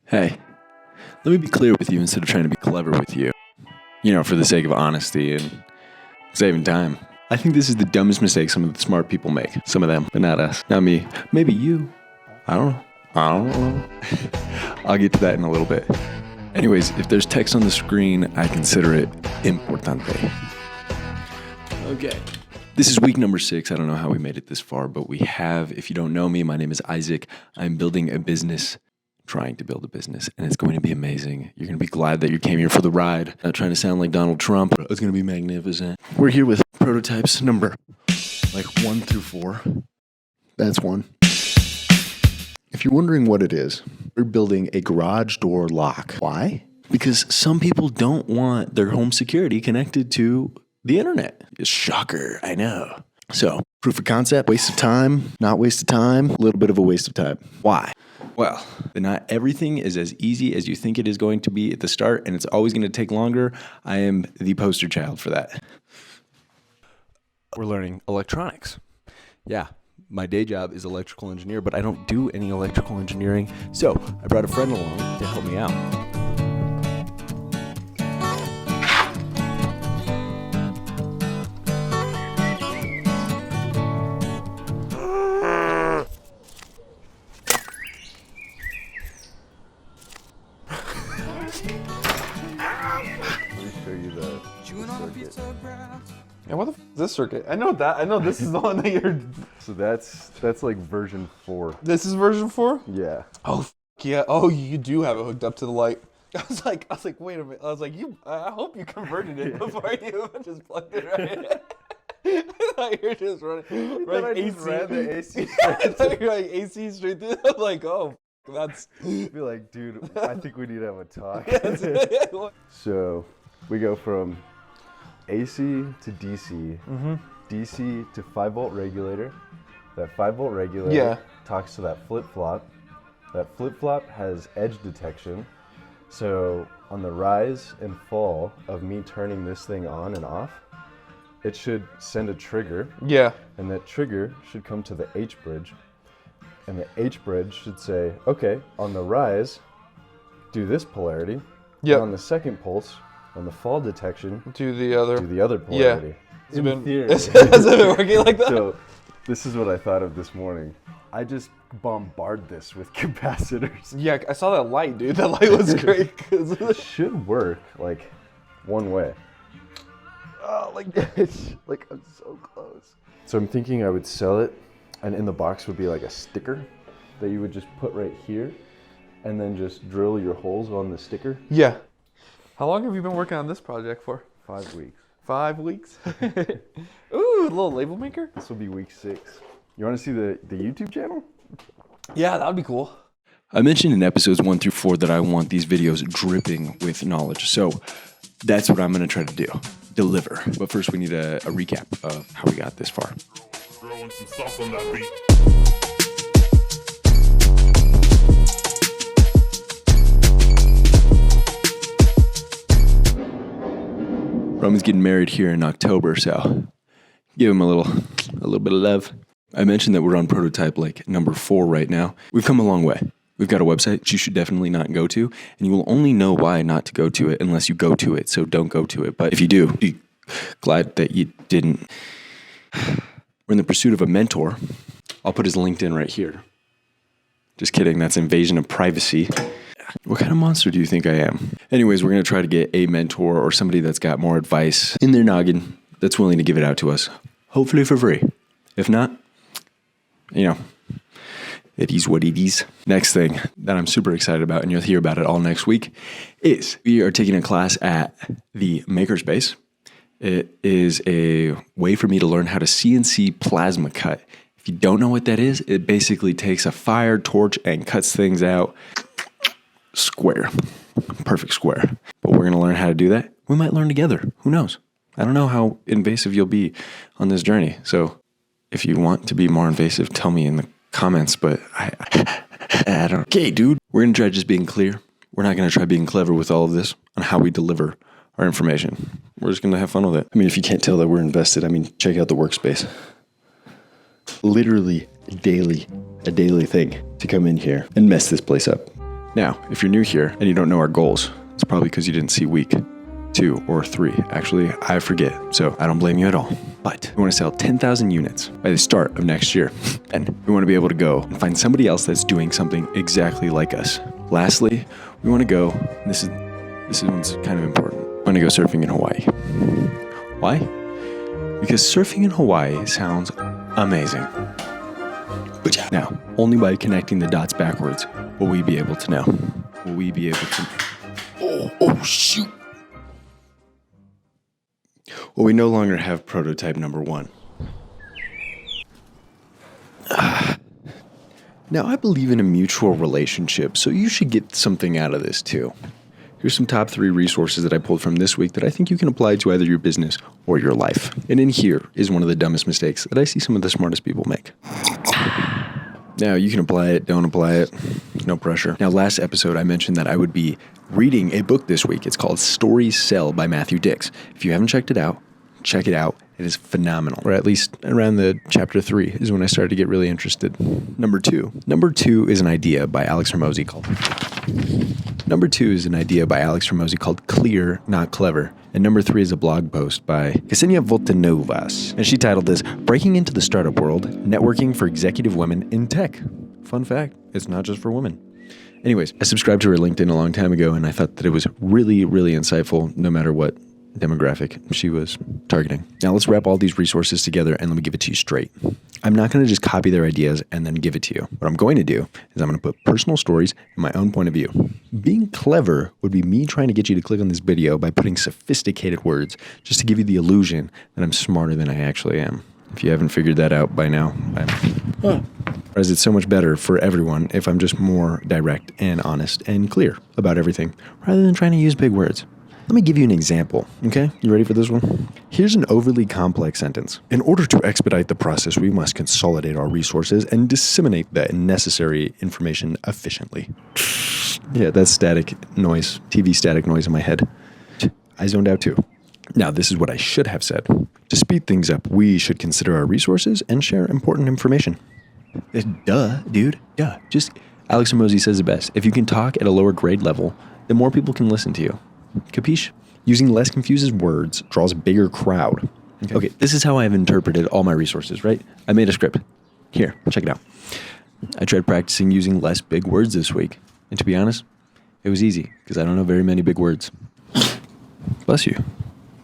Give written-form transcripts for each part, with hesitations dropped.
Hey, let me be clear with you instead of trying to be clever with you. You know, for the sake of honesty and saving time. I think this is the dumbest mistake some of the smart people make. Some of them, but not us. Not me. Maybe you. I don't know. I'll get to that in a little bit. Anyways, if there's text on the screen, I consider it importante. Okay. This is week number 6. I don't know how we made it this far, but we have. If you don't know me, my name is Isaac. I'm building a business, trying to build a business, and it's going to be amazing. You're going to be glad that you came here for the ride. Not trying to sound like Donald Trump. It's going to be magnificent. We're here with prototypes number 1 through 4. That's one. If you're wondering what it is, we're building a garage door lock. Why? Because some people don't want their home security connected to the internet. It's shocker, I know. So, proof of concept, waste of time, not waste of time, a little bit of a waste of time. Why? Well, not everything is as easy as you think it is going to be at the start, and it's always going to take longer. I am the poster child for that. We're learning electronics. Yeah, my day job is electrical engineer, but I don't do any electrical engineering, so I brought a friend along to help me out. Yeah, what the f is this circuit? I know that. I know this is the one that you're. So that's like version 4. This is version 4? Yeah. Oh, yeah. Oh, you do have it hooked up to the light. I was like, wait a minute. I was like, I hope you converted it before you just plugged it right in. I thought you were just running AC. Ran the AC I thought you were like AC straight through. I'm like, oh, that's. Be like, dude, I think we need to have a talk. So we go from AC to DC, DC to 5-volt regulator. That 5-volt regulator talks to that flip-flop. That flip-flop has edge detection. So on the rise and fall of me turning this thing on and off, it should send a trigger. Yeah. And that trigger should come to the H bridge. And the H bridge should say, okay, on the rise, do this polarity. Yeah. On the second pulse, on the fall detection, Do the other polarity. Yeah. In theory. Has it been working like that? So this is what I thought of this morning. I just bombard this with capacitors. Yeah, I saw that light, dude. That light was great. It should work like one way. Oh, like Like I'm so close. So I'm thinking I would sell it, and in the box would be like a sticker that you would just put right here, and then just drill your holes on the sticker. Yeah. How long have you been working on this project for? 5 weeks. 5 weeks? Ooh, a little label maker? This will be week 6. You want to see the YouTube channel? Yeah, that would be cool. I mentioned in episodes 1 through 4 that I want these videos dripping with knowledge. So that's what I'm going to try to do. Deliver. But first we need a recap of how we got this far. Throwing some sauce on that beat. Roman's getting married here in October, so give him a little bit of love. I mentioned that we're on prototype number 4 right now. We've come a long way. We've got a website you should definitely not go to, and you will only know why not to go to it unless you go to it, so don't go to it. But if you do, be glad that you didn't. We're in the pursuit of a mentor. I'll put his LinkedIn right here. Just kidding, that's invasion of privacy. What kind of monster do you think I am? Anyways, we're going to try to get a mentor or somebody that's got more advice in their noggin that's willing to give it out to us. Hopefully for free. If not, it is what it is. Next thing that I'm super excited about, and you'll hear about it all next week, is we are taking a class at the Makerspace. It is a way for me to learn how to CNC plasma cut. If you don't know what that is, it basically takes a fire torch and cuts things out square. Perfect square. But we're going to learn how to do that. We might learn together. Who knows? I don't know how invasive you'll be on this journey. So if you want to be more invasive, tell me in the comments, but I don't. Okay, dude. We're going to try just being clear. We're not going to try being clever with all of this on how we deliver our information. We're just going to have fun with it. I mean, if you can't tell that we're invested, check out the workspace. Literally a daily thing to come in here and mess this place up. Now, if you're new here and you don't know our goals, it's probably because you didn't see week 2 or 3. Actually, I forget, so I don't blame you at all. But we want to sell 10,000 units by the start of next year. And we want to be able to go and find somebody else that's doing something exactly like us. Lastly, we want to go, and this one's kind of important. We want to go surfing in Hawaii. Why? Because surfing in Hawaii sounds amazing. But now, only by connecting the dots backwards will we be able to know. Will we be able to... Oh, shoot. Well, we no longer have prototype number 1. Now, I believe in a mutual relationship, so you should get something out of this too. Here's some top 3 resources that I pulled from this week that I think you can apply to either your business or your life. And in here is one of the dumbest mistakes that I see some of the smartest people make. Now, you can apply it, don't apply it, no pressure. Now, last episode, I mentioned that I would be reading a book this week. It's called Stories Sell by Matthew Dix. If you haven't checked it out, check it out. It is phenomenal. Or at least around the chapter 3 is when I started to get really interested. Number two is an idea by Alex Hormozi called Clear, Not Clever. And number 3 is a blog post by Ksenia Voltanovas. And she titled this, Breaking into the Startup World, Networking for Executive Women in Tech. Fun fact, it's not just for women. Anyways, I subscribed to her LinkedIn a long time ago, and I thought that it was really, really insightful no matter what demographic she was targeting. Now let's wrap all these resources together and let me give it to you straight. I'm not going to just copy their ideas and then give it to you. What I'm going to do is I'm going to put personal stories and my own point of view. Being clever would be me trying to get you to click on this video by putting sophisticated words just to give you the illusion that I'm smarter than I actually am. If you haven't figured that out by now, whereas it's so much better for everyone if I'm just more direct and honest and clear about everything rather than trying to use big words. Let me give you an example, okay? You ready for this one? Here's an overly complex sentence. In order to expedite the process, we must consolidate our resources and disseminate that necessary information efficiently. Yeah, that's static noise, TV static noise in my head. I zoned out too. Now, this is what I should have said. To speed things up, we should consider our resources and share important information. Duh, dude, duh. Just, Alex Hormozi says it best. If you can talk at a lower grade level, then more people can listen to you. Capiche? Using less confuses words draws a bigger crowd. Okay, this is how I've interpreted all my resources, right? I made a script. Here, check it out. I tried practicing using less big words this week. And to be honest, it was easy because I don't know very many big words. Bless you.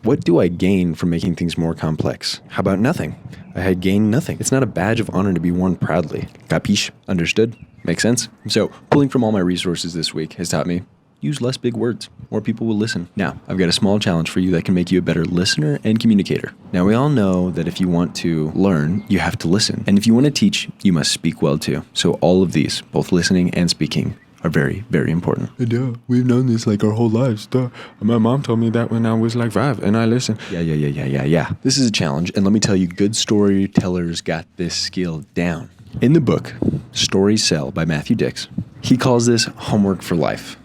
What do I gain from making things more complex? How about nothing? I had gained nothing. It's not a badge of honor to be worn proudly. Capiche? Understood? Makes sense? So, pulling from all my resources this week has taught me use less big words. More people will listen. Now, I've got a small challenge for you that can make you a better listener and communicator. Now, we all know that if you want to learn, you have to listen. And if you want to teach, you must speak well too. So all of these, both listening and speaking, are very, very important. Duh, we've known this like our whole lives. Duh. My mom told me that when I was like 5 and I listened. Yeah. This is a challenge. And let me tell you, good storytellers got this skill down. In the book, Stories Sell by Matthew Dix, he calls this homework for life.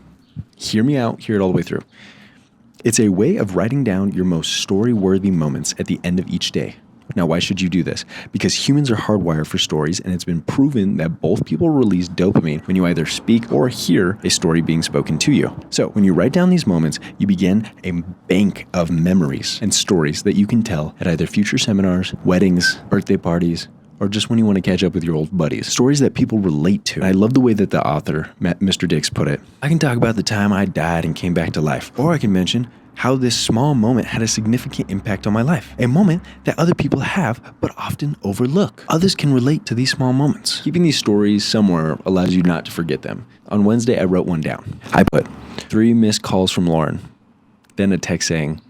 Hear me out, hear it all the way through. It's a way of writing down your most story-worthy moments at the end of each day. Now, why should you do this? Because humans are hardwired for stories, and it's been proven that both people release dopamine when you either speak or hear a story being spoken to you. So, when you write down these moments, you begin a bank of memories and stories that you can tell at either future seminars, weddings, birthday parties, or just when you want to catch up with your old buddies. Stories that people relate to. And I love the way that the author, Mr. Dix, put it. I can talk about the time I died and came back to life. Or I can mention how this small moment had a significant impact on my life. A moment that other people have, but often overlook. Others can relate to these small moments. Keeping these stories somewhere allows you not to forget them. On Wednesday, I wrote one down. I put 3 missed calls from Lauren. Then a text saying,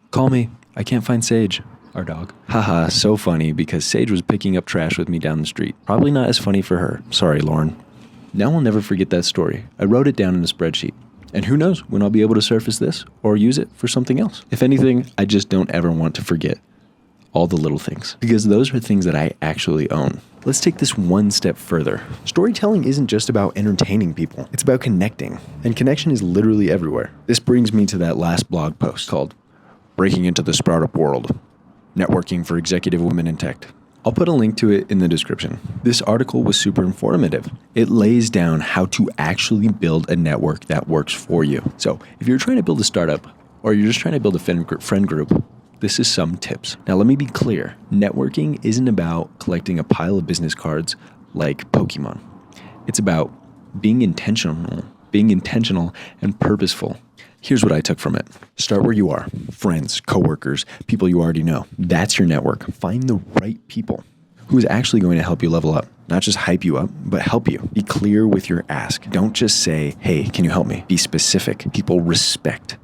call me, I can't find Sage. Our dog. Haha, so funny because Sage was picking up trash with me down the street. Probably not as funny for her. Sorry, Lauren. Now I'll never forget that story. I wrote it down in a spreadsheet. And who knows when I'll be able to surface this or use it for something else. If anything, I just don't ever want to forget all the little things because those are things that I actually own. Let's take this one step further. Storytelling isn't just about entertaining people. It's about connecting. And connection is literally everywhere. This brings me to that last blog post called Breaking into the Startup World. Networking for Executive Women in Tech. I'll put a link to it in the description. This article was super informative. It lays down how to actually build a network that works for you. So if you're trying to build a startup or you're just trying to build a friend group, this is some tips. Now, let me be clear. Networking isn't about collecting a pile of business cards like Pokemon. It's about being intentional and purposeful. Here's what I took from it. Start where you are. Friends, coworkers, people you already know. That's your network. Find the right people who is actually going to help you level up. Not just hype you up, but help you. Be clear with your ask. Don't just say, hey, can you help me? Be specific. People respect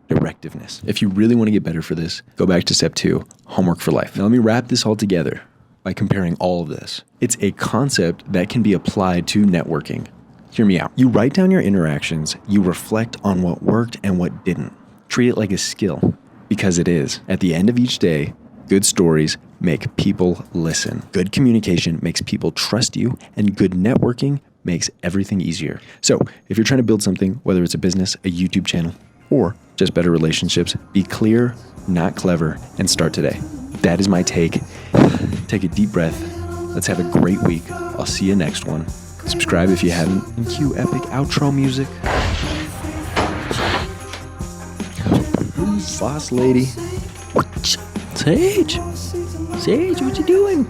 directiveness. If you really want to get better for this, go back to step 2, homework for life. Now let me wrap this all together by comparing all of this. It's a concept that can be applied to networking. Hear me out. You write down your interactions, you reflect on what worked and what didn't. Treat it like a skill, because it is. At the end of each day, good stories make people listen. Good communication makes people trust you, and good networking makes everything easier. So if you're trying to build something, whether it's a business, a YouTube channel, or just better relationships, be clear, not clever, and start today. That is my take. Take a deep breath. Let's have a great week. I'll see you next one. Subscribe if you haven't, and cue epic outro music. Boss lady. Sage, what you doing?